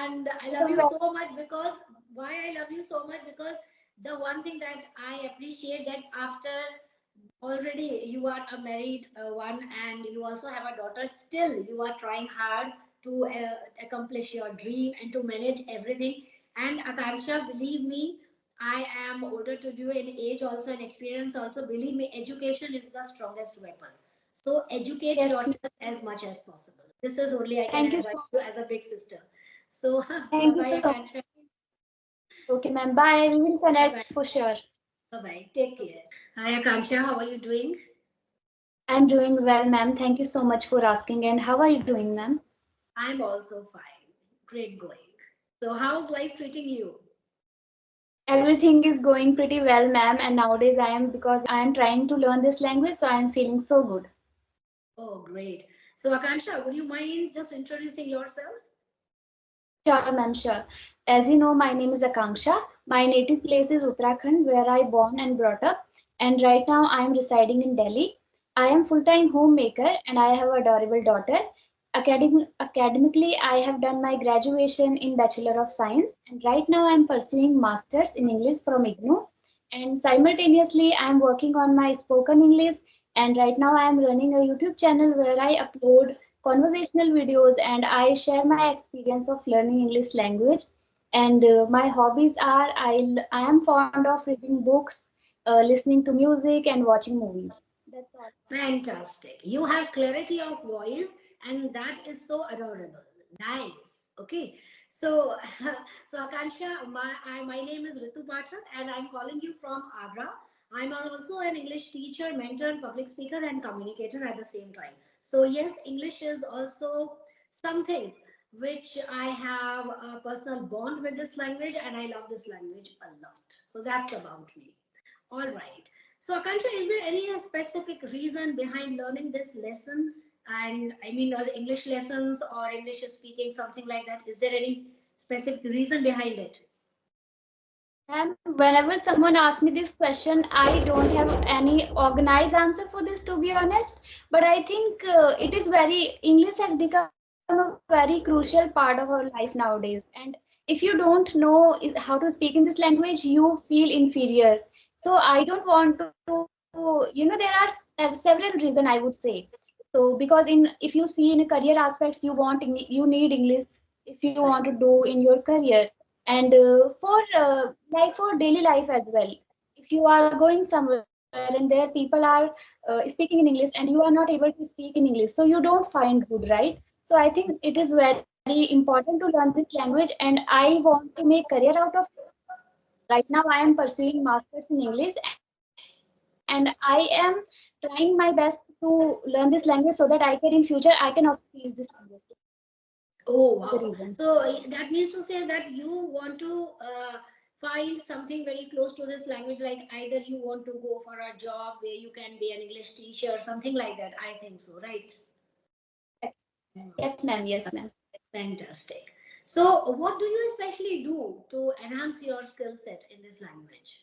And I love you so much because why I love you so much because the one thing that I appreciate that after already you are a married one and you also have a daughter, still you are trying hard to accomplish your dream and to manage everything. And Akansha, believe me, I am older to you in age also and experience also. Believe me, education is the strongest weapon. So educate Yes, yourself as much as possible. This is only I can thank you so advise you as a big sister. So bye thank you bye so much. Akansha. Okay, ma'am. Bye. We will Bye bye. connect for sure. Bye bye, take care. Hi Akansha, how are you doing? I'm doing well, ma'am. Thank you so much for asking. And how are you doing, ma'am? I'm also fine. Great going. So, how's life treating you? Everything is going pretty well, ma'am. And nowadays because I am trying to learn this language, so I am feeling so good. Oh, great. So, Akansha, would you mind just introducing yourself? Sure, ma'am, sure. As you know, my name is Akanksha. My native place is Uttarakhand, where I born and brought up. And right now I am residing in Delhi. I am full-time homemaker and I have a adorable daughter. Academically, I have done my graduation in Bachelor of Science, and right now I am pursuing Masters in English from IGNOU. And simultaneously, I am working on my spoken English. And right now, I am running a YouTube channel where I upload conversational videos and I share my experience of learning English language. And my hobbies are I am fond of reading books, listening to music, and watching movies. That's all. Fantastic. You have clarity of voice, and that is so adorable. Nice. Okay. So, so Akansha, my name is Ritu Pathak, and I'm calling you from Agra. I'm also an English teacher, mentor, public speaker, and communicator at the same time. So, yes, English is also something which I have a personal bond with this language, and I love this language a lot. So, that's about me. All right. So, Akansha, is there any specific reason behind learning this lesson? And I mean, English lessons or English speaking, something like that. Is there any specific reason behind it? And whenever someone asks me this question, I don't have any organized answer for this, to be honest. But I think English has become a very crucial part of our life nowadays. And if you don't know how to speak in this language, you feel inferior. So I don't want there are several reasons I would say. So because if you see in career aspects, you need English if you want to do in your career. And for daily life as well, if you are going somewhere and there people are speaking in English and you are not able to speak in English, so you don't find good, right? So I think it is very important to learn this language and I want to make career out of it. Right now I am pursuing masters in English and I am trying my best to learn this language so that I can in future I can also teach this language to people. That's the Oh, reason. wow. So that means to say that you want to find something very close to this language, like either you want to go for a job where you can be an English teacher, something like that. I think so, right? Yes, ma'am. Yes, ma'am. Fantastic. So, what do you especially do to enhance your skill set in this language?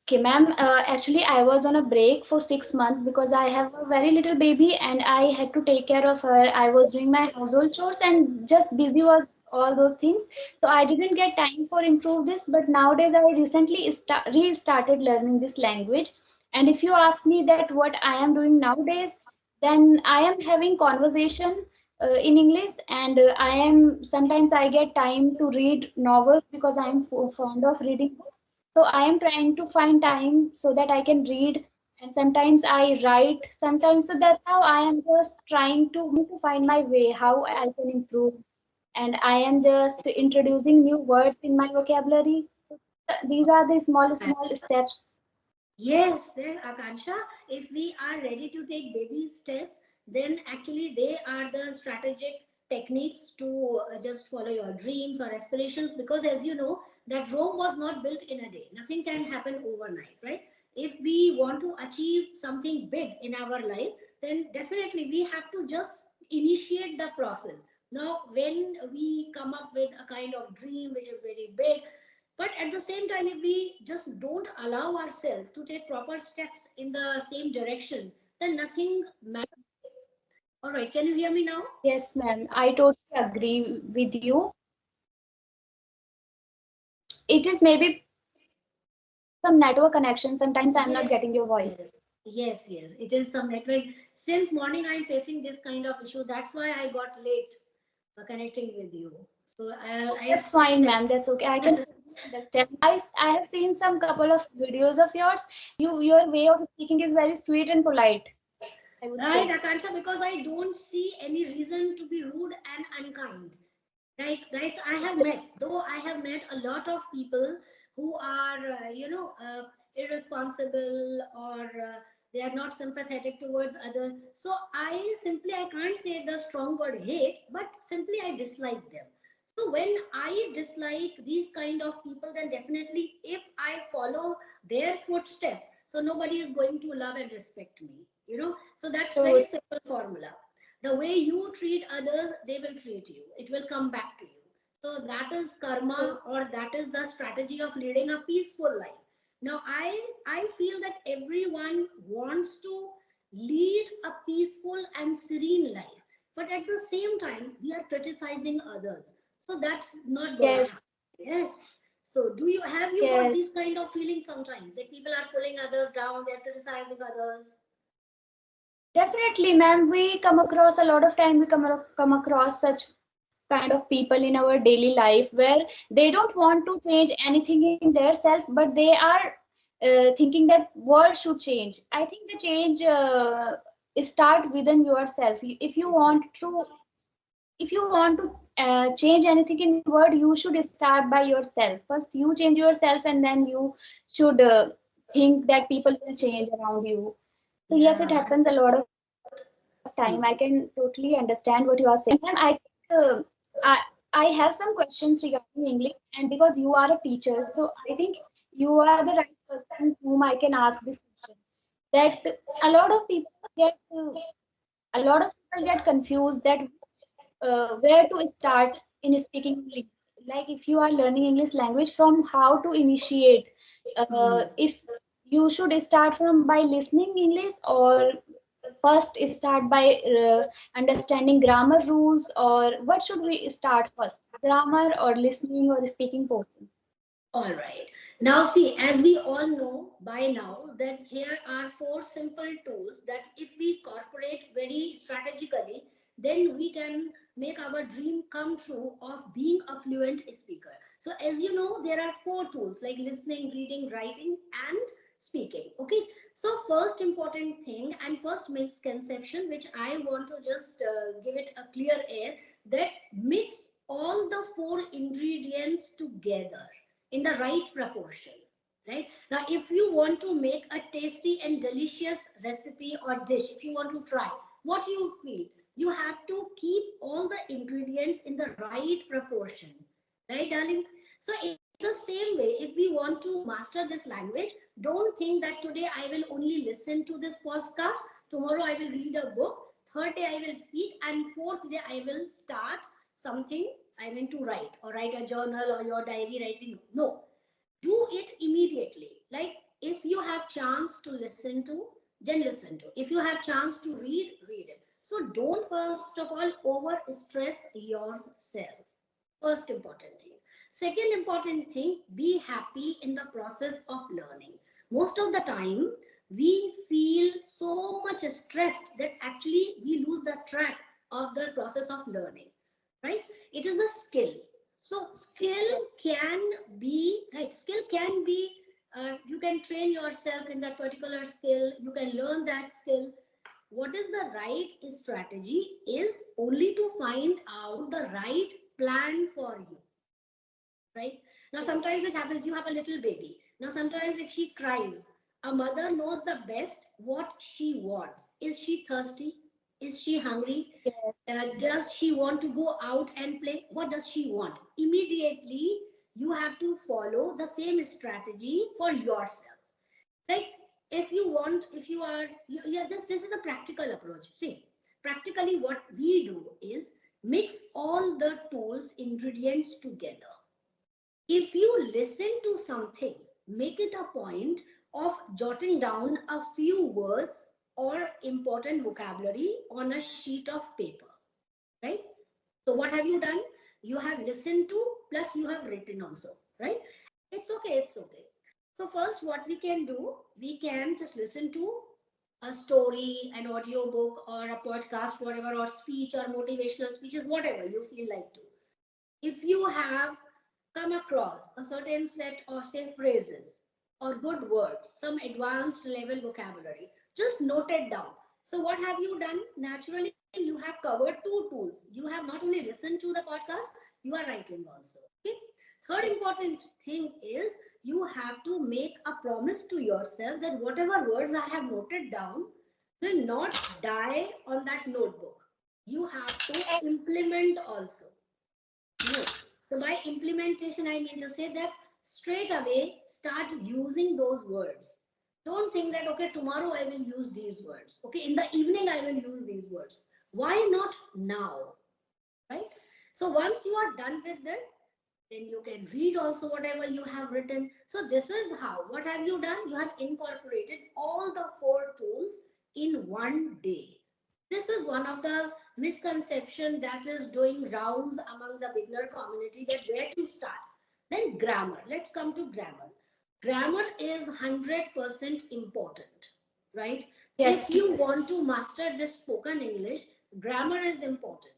Okay, ma'am. Actually, I was on a break for 6 months because I have a very little baby and I had to take care of her. I was doing my household chores and just busy was all those things. So I didn't get time for improve this. But nowadays, I recently restarted learning this language. And if you ask me that what I am doing nowadays, then I am having conversation in English, and I am sometimes I get time to read novels because I am fond of reading books. So I am trying to find time so that I can read, and sometimes I write, sometimes. So that's how I am just trying to find my way, how I can improve. And I am just introducing new words in my vocabulary. So these are the small steps. Yes, then Akansha, if we are ready to take baby steps, then actually they are the strategic techniques to just follow your dreams or aspirations. Because as you know, that Rome was not built in a day. Nothing can happen overnight, right? If we want to achieve something big in our life, then definitely we have to just initiate the process. Now, when we come up with a kind of dream which is very big, but at the same time, if we just don't allow ourselves to take proper steps in the same direction, then nothing matters. All right, can you hear me now? Yes, ma'am. I totally agree with you. It is maybe some network connection. Sometimes I'm not Yes, getting your voice. yes, yes. It is some network. Since morning, I'm facing this kind of issue. That's why I got late connecting with you. So I That's still fine, ma'am. That's okay. I can totally understand. I have seen some couple of videos of yours. Your way of speaking is very sweet and polite, I would right, say. Akansha, because I don't see any reason to be rude and unkind. Right, guys, I have met a lot of people who are, irresponsible, or they are not sympathetic towards others. So I can't say the strong word hate, but simply I dislike them. So when I dislike these kind of people, then definitely if I follow their footsteps, so nobody is going to love and respect me. So that's So very simple formula. The way you treat others, they will treat you. It will come back to you. So that is karma, or that is the strategy of leading a peaceful life. Now I feel that everyone wants to lead a peaceful and serene life, but at the same time we are criticizing others, so that's not gonna yes, happen. Yes. So have you got yes. this kind of feeling sometimes that people are pulling others down, they're criticizing others? Definitely, ma'am. We come across a lot of time. We come across such kind of people in our daily life where they don't want to change anything in their self, but they are thinking that world should change. I think the change start within yourself. If you want to change anything in world, you should start by yourself. First you change yourself, and then you should think that people will change around you. So yes, it Yeah. happens a lot of time. I can totally understand what you are saying. Ma'am, I have some questions regarding English, and because you are a teacher, so I think you are the right person whom I can ask this question. That a lot of people get a lot of people get confused that where to start in speaking English. Like if you are learning English language, from how to initiate. If you should start from by listening English, or first start by understanding grammar rules, or what should we start first, grammar or listening or speaking portion? All right. Now, see, as we all know by now, that here are four simple tools that if we incorporate very strategically, then we can make our dream come true of being a fluent speaker. So, as you know, there are four tools like listening, reading, writing, and speaking. Okay. So, first important thing and first misconception, which I want to just give it a clear air, that mix all the four ingredients together in the right proportion. Right now, if you want to make a tasty and delicious recipe or dish, if you want to try what you feel, you have to keep all the ingredients in the right proportion. Right, darling? So in the same way, if we want to master this language, don't think that today I will only listen to this podcast, tomorrow I will read a book, third day I will speak, and fourth day I will start something, I mean, to write or write a journal or your diary writing. No, do it immediately. Like, if you have chance to listen to, then listen to. If you have chance to read, read it. So don't first of all over stress yourself. First important thing. Second important thing, be happy in the process of learning. Most of the time, we feel so much stressed that actually we lose the track of the process of learning. Right? It is a skill. So skill can be, right? Skill can be, you can train yourself in that particular skill. You can learn that skill. What is the right strategy is only to find out the right plan for you. Right now, sometimes it happens you have a little baby. Now sometimes if she cries, a mother knows the best what she wants. Is she thirsty? Is she hungry? Yes, Does she want to go out and play? What does she want? Immediately you have to follow the same strategy for yourself. Like, if you want, if you are you are just, this is the practical approach. See, practically what we do is mix all the tools ingredients together. If you listen to something, make it a point of jotting down a few words or important vocabulary on a sheet of paper, right? So what have you done? You have listened to, plus you have written also, right? It's okay, it's okay. So first what we can do, we can just listen to a story, an audio book or a podcast, whatever, or speech or motivational speeches, whatever you feel like to. If you have come across a certain set of say phrases or good words, some advanced level vocabulary, just note it down. So what have you done? Naturally, you have covered two tools. You have not only listened to the podcast, you are writing also. Okay. Third important thing is you have to make a promise to yourself that whatever words I have noted down will not die on that notebook. You have to implement also. No. So by implementation, I mean to say that straight away start using those words. Don't think that, okay, tomorrow I will use these words. Okay, in the evening I will use these words. Why not now? Right? So once you are done with that, then you can read also whatever you have written. So this is how. What have you done? You have incorporated all the four tools in one day. This is one of the misconception that is doing rounds among the beginner community, that where to start. Then grammar. Let's come to grammar. Grammar is 100% important, right? Yes. If you want to master this spoken English, grammar is important.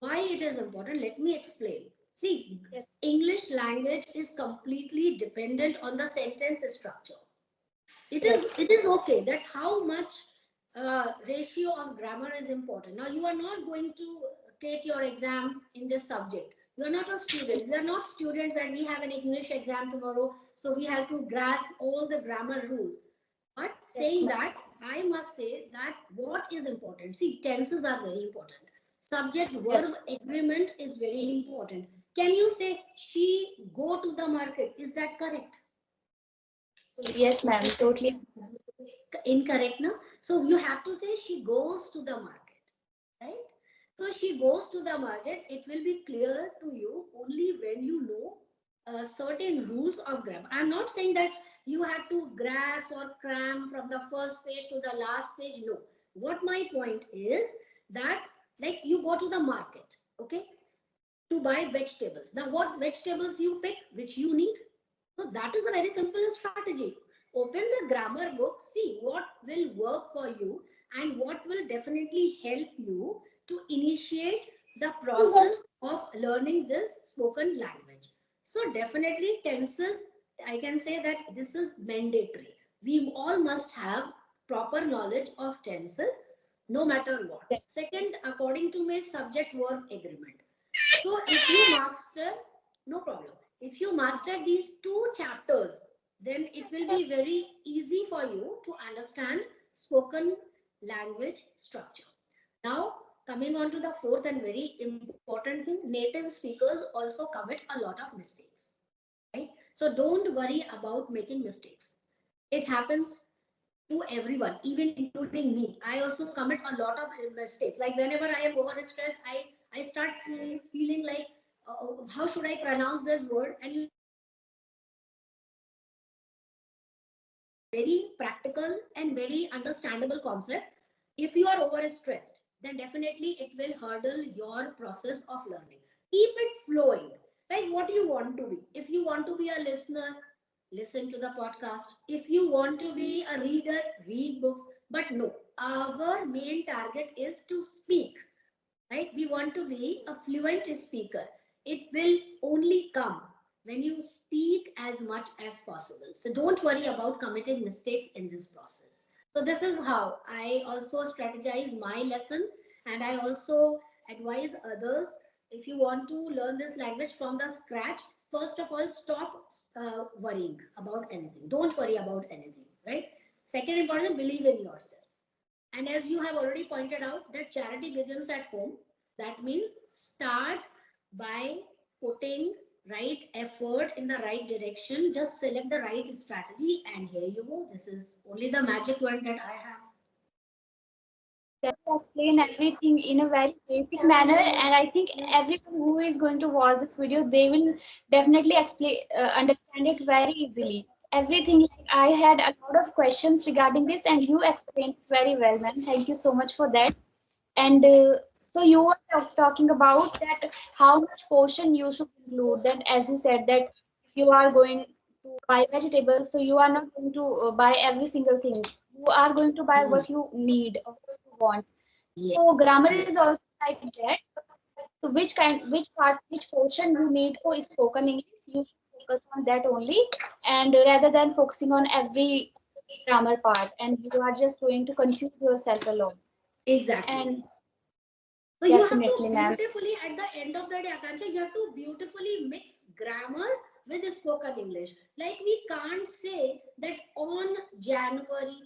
Why it is important? Let me explain. See, English language is completely dependent on the sentence structure. It is okay that how much ratio of grammar is important. Now you are not going to take your exam in this subject. You are not a student. We are not students that we have an English exam tomorrow, so we have to grasp all the grammar rules. But saying that, I must say that what is important. See, tenses are very important. Subject verb agreement is very important. Can you say she go to the market? Is that correct? Yes, ma'am. Totally. Incorrect, no? So you have to say she goes to the market, right? So she goes to the market. It will be clear to you only when you know certain rules of grammar. I'm not saying that you have to grasp or cram from the first page to the last page. No. What my point is that, like, you go to the market, okay, to buy vegetables. Now, what vegetables you pick, which you need? So that is a very simple strategy. Open the grammar book, see what will work for you and what will definitely help you to initiate the process of learning this spoken language. So definitely tenses, I can say that this is mandatory. We all must have proper knowledge of tenses no matter what. Second, according to my subject verb agreement. So if you master, no problem. If you master these two chapters, then it will be very easy for you to understand spoken language structure. Now, coming on to the fourth and very important thing, native speakers also commit a lot of mistakes, right? So don't worry about making mistakes. It happens to everyone, even including me. I also commit a lot of mistakes. Like whenever I am overstressed, I start feeling like, how should I pronounce this word? And you know, very practical and very understandable concept. If you are overstressed, then definitely it will hurdle your process of learning. Keep it flowing. Like what you want to be. If you want to be a listener, listen to the podcast. If you want to be a reader, read books. But no, our main target is to speak, right? We want to be a fluent speaker. It will only come when you speak as much as possible. So don't worry about committing mistakes in this process. So this is how I also strategize my lesson, and I also advise others. If you want to learn this language from the scratch, first of all, stop worrying about anything. Don't worry about anything, right? Second important, believe in yourself. And as you have already pointed out, that charity begins at home. That means start by putting right effort in the right direction. Just select the right strategy, and here you go. This is only the magic word that I have. That explain everything in a very basic manner, and I think everyone who is going to watch this video, they will definitely explain understand it very easily. everything. Like, I had a lot of questions regarding this, and you explained very well, ma'am. Thank you so much for that. And so you were talking about that how much portion you should include. That as you said that you are going to buy vegetables, so you are not going to buy every single thing. You are going to buy Hmm. what you need or what you want. So Yes, grammar is yes. also like that. So which part, which portion you need for spoken English, you should focus on that only, and rather than focusing on every grammar part, and you are just going to confuse yourself alone. Exactly. And So you have to definitely, ma'am. beautifully, at the end of the day, Akansha, you have to beautifully mix grammar with spoken English. Like we can't say that on January,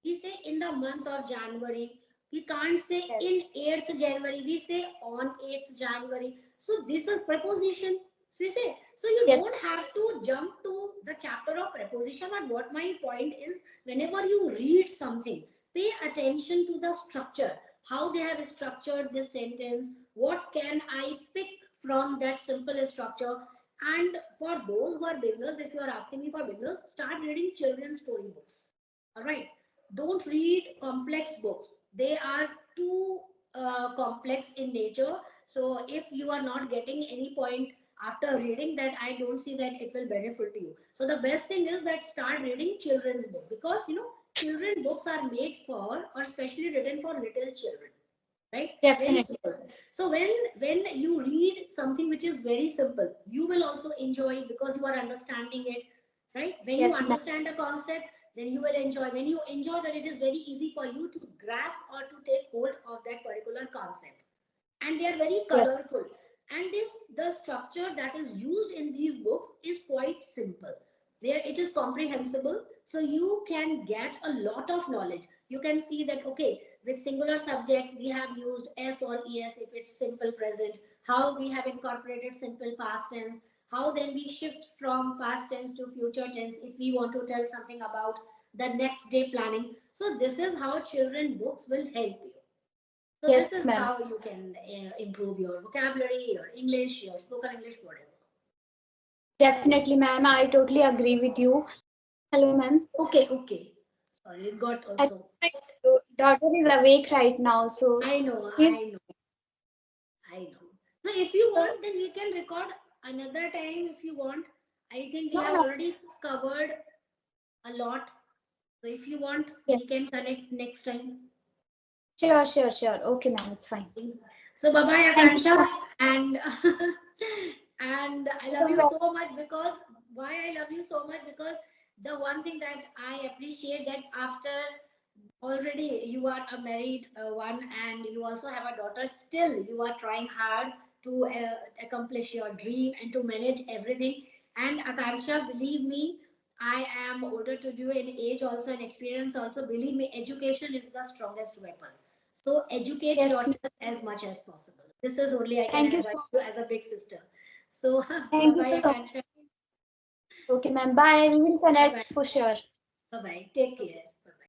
we say in the month of January. We can't say Yes, in 8th January, we say on 8th January. So this is preposition. So we say, so you yes, don't have to jump to the chapter of preposition. But what my point is, whenever you read something, pay attention to the structure, how they have structured this sentence, what can I pick from that simple structure. And for those who are beginners, if you are asking me for beginners, start reading children's story books. All right, don't read complex books, they are too complex in nature. So if you are not getting any point after reading that, I don't see that it will benefit you. So the best thing is that start reading children's book, because children books are made for, or specially written for little children, right? Very definitely. simple. So when you read something which is very simple, you will also enjoy it because you are understanding it, right? When you Yes, ma'am. understand a concept, then you will enjoy. When you enjoy that, it is very easy for you to grasp or to take hold of that particular concept. And they are very Yes, colorful, and this the structure that is used in these books is quite simple. There it is comprehensible, so you can get a lot of knowledge. You can see that, okay, with singular subject we have used s or es if it's simple present, how we have incorporated simple past tense, how then we shift from past tense to future tense if we want to tell something about the next day planning. So this is how children books will help you. So this yes, is ma'am. how you can improve your vocabulary, your English, your spoken English, whatever. Definitely, ma'am. I totally agree with you. Hello, ma'am. Okay, okay. Sorry, it got I also. think my daughter is awake right now, so I know, she's I know, I know. So if you so want, then we can record another time if you want. I think we no, have no. already covered a lot. So if you want, Yes, we can connect next time. sure, sure, sure. Okay, ma'am. It's fine. So bye bye Thank you Akansha, so and and I love you much. so much, because why I love you so much, because the one thing that I appreciate, that after already you are a married one and you also have a daughter, still you are trying hard to accomplish your dream and to manage everything. And Akansha, believe me, I am older to you in age also and experience also. Believe me, education is the strongest weapon. So educate Yes, ma'am. yourself as much as possible. This is only I can Thank you advise so you as a big sister. So bye thank you bye so much. Akansha. Okay, ma'am. Bye. We will Bye bye. connect for sure. Bye bye. Take care.